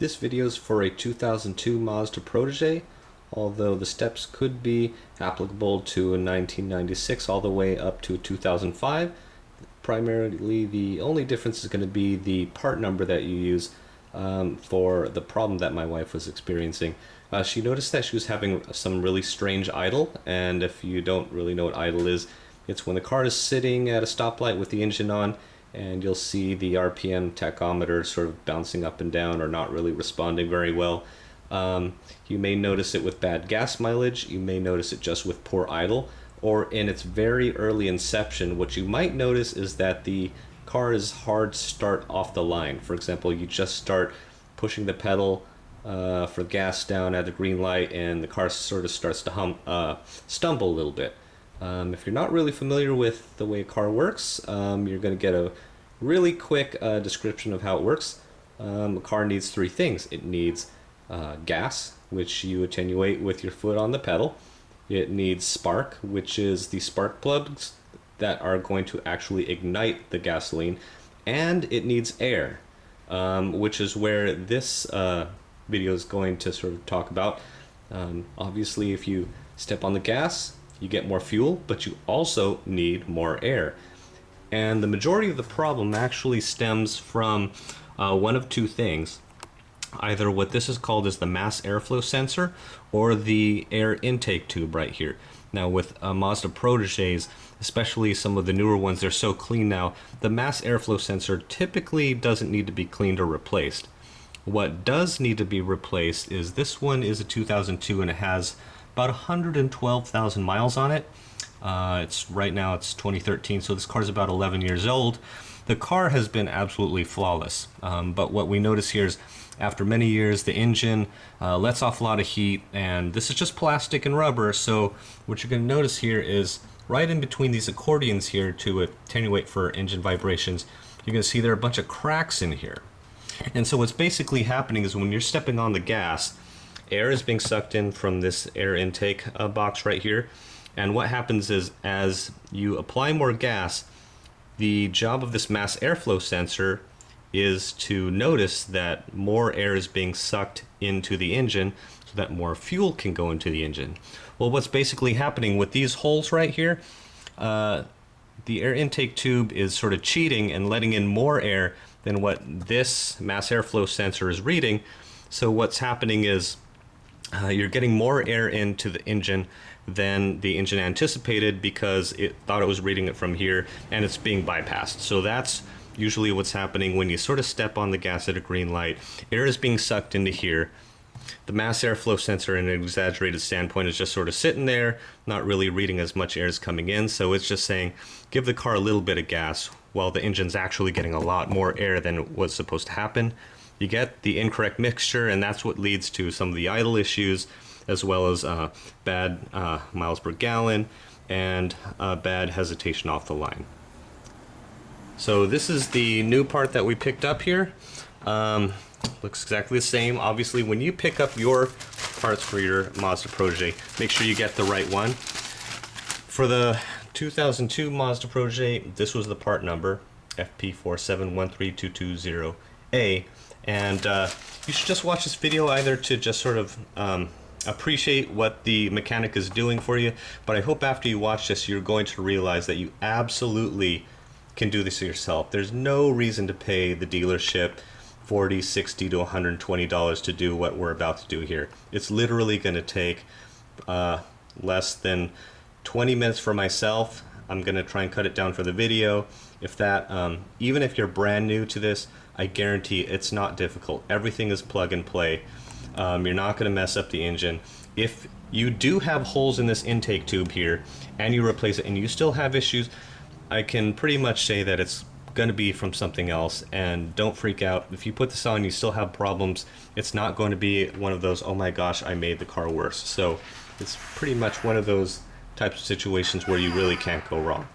This video is for a 2002 Mazda Protege, although the steps could be applicable to a 1996 all the way up to 2005. Primarily, the only difference is going to be the part number that you use for the problem that my wife was experiencing. She noticed that she was having some really strange idle, and if you don't really know what idle is, it's when the car is sitting at a stoplight with the engine on, and you'll see the RPM tachometer sort of bouncing up and down or not really responding very well. You may notice it with bad gas mileage, you may notice it just with poor idle, or in its very early inception, what you might notice is that the car is hard to start off the line. For example, you just start pushing the pedal for gas down at the green light and the car sort of starts to stumble a little bit. If you're not really familiar with the way a car works, you're going to get a really quick description of how it works. A car needs three things. It needs gas, which you attenuate with your foot on the pedal. It needs spark, which is the spark plugs that are going to actually ignite the gasoline. And it needs air, which is where this video is going to sort of talk about. Obviously, if you step on the gas, you get more fuel, but you also need more air. And the majority of the problem actually stems from one of two things. Either what this is called is the mass airflow sensor or the air intake tube right here. Now with Mazda Proteges, especially some of the newer ones, they're so clean now, the mass airflow sensor typically doesn't need to be cleaned or replaced. What does need to be replaced is this one is a 2002 and it has about 112,000 miles on it. Right now it's 2013, so this car is about 11 years old. The car has been absolutely flawless, but what we notice here is after many years the engine lets off a lot of heat, and this is just plastic and rubber, so what you're going to notice here is right in between these accordions here to attenuate for engine vibrations, you're going to see there are a bunch of cracks in here. And so what's basically happening is when you're stepping on the gas, air is being sucked in from this air intake box right here, and what happens is as you apply more gas, the job of this mass airflow sensor is to notice that more air is being sucked into the engine so that more fuel can go into the engine. Well, what's basically happening with these holes right here, the air intake tube is sort of cheating and letting in more air than what this mass airflow sensor is reading. So what's happening is you're getting more air into the engine than the engine anticipated because it thought it was reading it from here, and it's being bypassed. So that's usually what's happening when you sort of step on the gas at a green light. Air is being sucked into here. The mass airflow sensor in an exaggerated standpoint is just sort of sitting there, not really reading as much air is coming in, so it's just saying give the car a little bit of gas while the engine's actually getting a lot more air than was supposed to happen. You get the incorrect mixture, and that's what leads to some of the idle issues, as well as bad miles per gallon and bad hesitation off the line. So this is the new part that we picked up here. Looks exactly the same. Obviously, when you pick up your parts for your Mazda Protege, make sure you get the right one. For the 2002 Mazda Protege, this was the part number, FP4713220A. And you should just watch this video either to just sort of appreciate what the mechanic is doing for you, but I hope after you watch this you're going to realize that you absolutely can do this yourself. There's no reason to pay the dealership $40, $60 to $120 to do what we're about to do here. It's literally going to take less than 20 minutes for myself. I'm going to try and cut it down for the video. If that, even if you're brand new to this, I guarantee it's not difficult. Everything is plug and play. You're not going to mess up the engine. If you do have holes in this intake tube here and you replace it and you still have issues, I can pretty much say that it's going to be from something else, and don't freak out. If you put this on, you still have problems, it's not going to be one of those, oh my gosh, I made the car worse. So it's pretty much one of those types of situations where you really can't go wrong.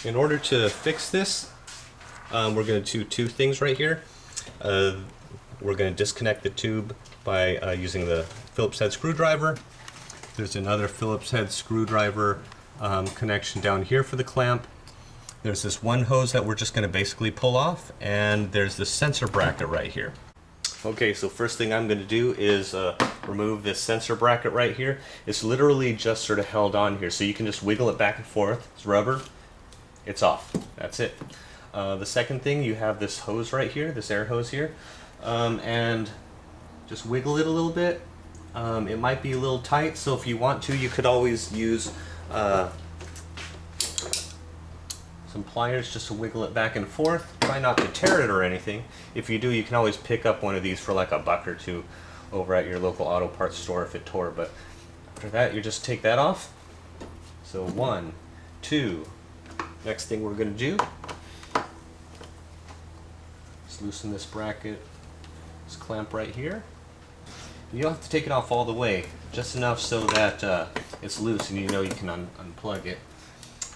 In order to fix this, we're going to do two things right here. We're going to disconnect the tube by using the Phillips head screwdriver. There's another Phillips head screwdriver connection down here for the clamp. There's this one hose that we're just going to basically pull off, and there's this sensor bracket right here. Okay, so first thing I'm going to do is remove this sensor bracket right here. It's literally just sort of held on here, so you can just wiggle it back and forth. It's rubber. It's off. That's it. The second thing, you have this hose right here, this air hose here, and just wiggle it a little bit. It might be a little tight, so if you want to, you could always use some pliers just to wiggle it back and forth. Try not to tear it or anything. If you do, you can always pick up one of these for like $1 or $2 over at your local auto parts store if it tore. But after that, you just take that off. So 1, 2. Next thing we're going to do is loosen this bracket, this clamp right here. You don't have to take it off all the way, just enough so that it's loose and you know you can unplug it.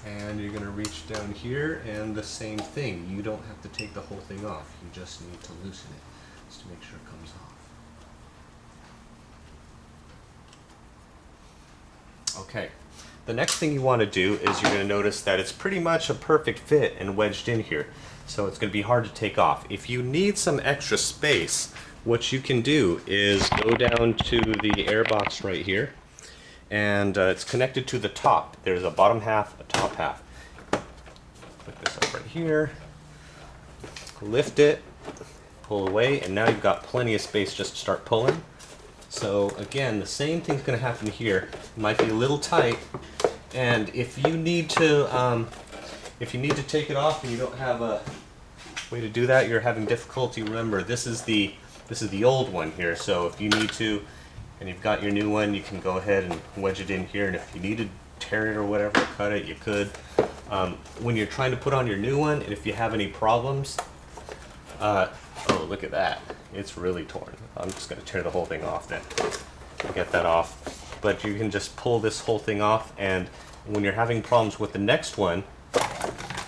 And you're going to reach down here, and the same thing. You don't have to take the whole thing off. You just need to loosen it just to make sure it comes off. Okay. The next thing you want to do is you're going to notice that it's pretty much a perfect fit and wedged in here. So it's going to be hard to take off. If you need some extra space, what you can do is go down to the air box right here. And it's connected to the top. There's a bottom half, a top half. Put this up right here. Lift it, pull away, and now you've got plenty of space just to start pulling. So again, the same thing's going to happen here. It might be a little tight, and if you need to take it off and you don't have a way to do that, you're having difficulty. Remember, this is the old one here. So if you need to, and you've got your new one, you can go ahead and wedge it in here, and if you need to tear it or whatever, cut it, you could. When you're trying to put on your new one, and if you have any problems, oh, look at that. It's really torn. I'm just going to tear the whole thing off then. Get that off. But you can just pull this whole thing off, and when you're having problems with the next one,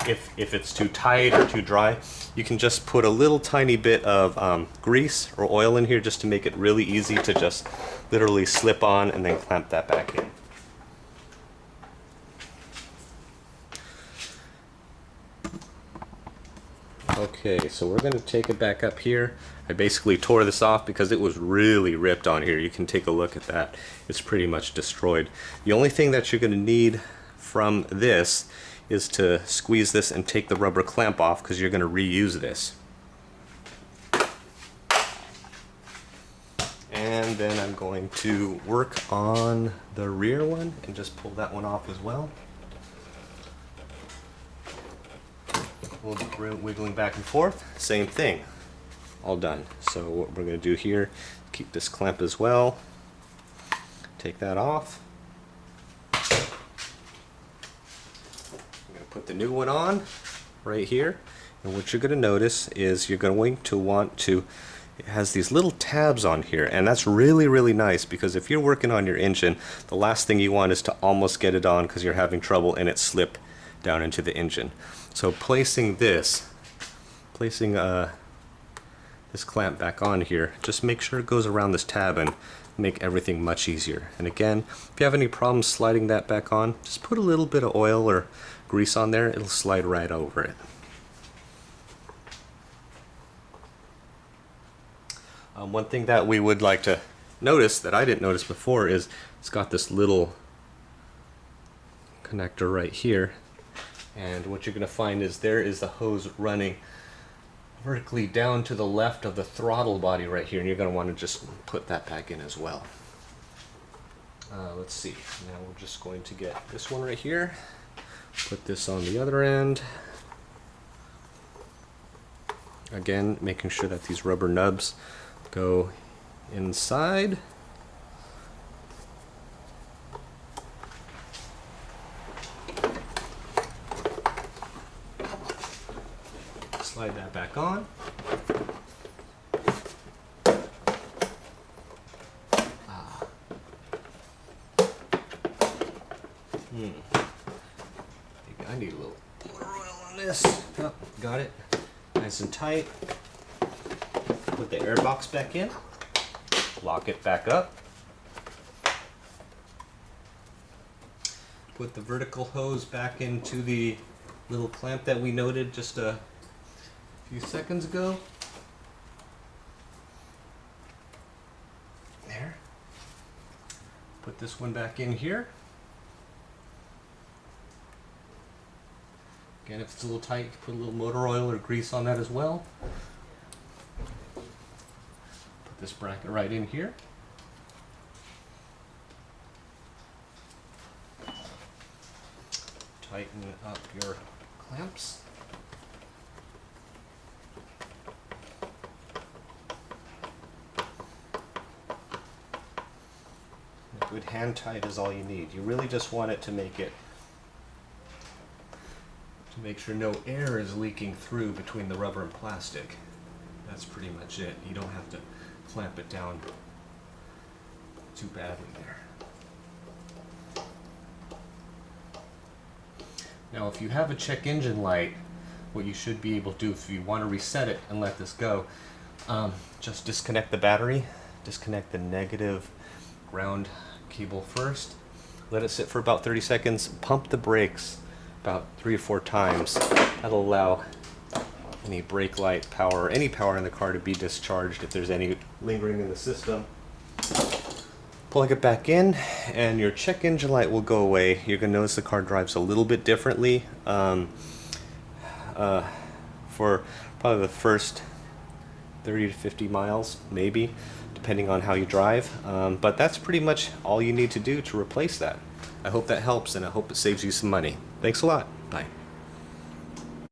if it's too tight or too dry, you can just put a little tiny bit of grease or oil in here just to make it really easy to just literally slip on and then clamp that back in. Okay, so we're going to take it back up here. I basically tore this off because it was really ripped on here. You can take a look at that. It's pretty much destroyed. The only thing that you're going to need from this is to squeeze this and take the rubber clamp off, because you're going to reuse this. And then I'm going to work on the rear one and just pull that one off as well. Wiggling back and forth, same thing, all done. So what we're going to do here, keep this clamp as well, take that off. Put the new one on right here, and what you're going to notice is you're going to want to, it has these little tabs on here, and that's really nice, because if you're working on your engine, the last thing you want is to almost get it on because you're having trouble and it slip down into the engine. So placing this clamp back on here, just make sure it goes around this tab and make everything much easier. And again, if you have any problems sliding that back on, just put a little bit of oil or grease on there, it'll slide right over it. One thing that we would like to notice that I didn't notice before is it's got this little connector right here, and what you're going to find is there is the hose running vertically down to the left of the throttle body right here, and you're going to want to just put that back in as well. Let's see, now we're just going to get this one right here, put this on the other end. Again, making sure that these rubber nubs go inside. Slide that back on. I need a little more oil on this. Oh, got it. Nice and tight. Put the air box back in. Lock it back up. Put the vertical hose back into the little clamp that we noted just a few seconds ago. Put this one back in here. Again, if it's a little tight, you can put a little motor oil or grease on that as well. Put this bracket right in here. Tighten up your clamps. A good hand tight is all you need. You really just want it to make sure no air is leaking through between the rubber and plastic. That's pretty much it. You don't have to clamp it down too badly there. Now if you have a check engine light, what you should be able to do if you want to reset it and let this go, just disconnect the battery, disconnect the negative ground cable first, let it sit for about 30 seconds, pump the brakes about 3 or 4 times. That'll allow any brake light power or any power in the car to be discharged if there's any lingering in the system. Plug it back in and your check engine light will go away. You're going to notice the car drives a little bit differently for probably the first 30 to 50 miles, maybe, depending on how you drive. But that's pretty much all you need to do to replace that. I hope that helps, and I hope it saves you some money. Thanks a lot.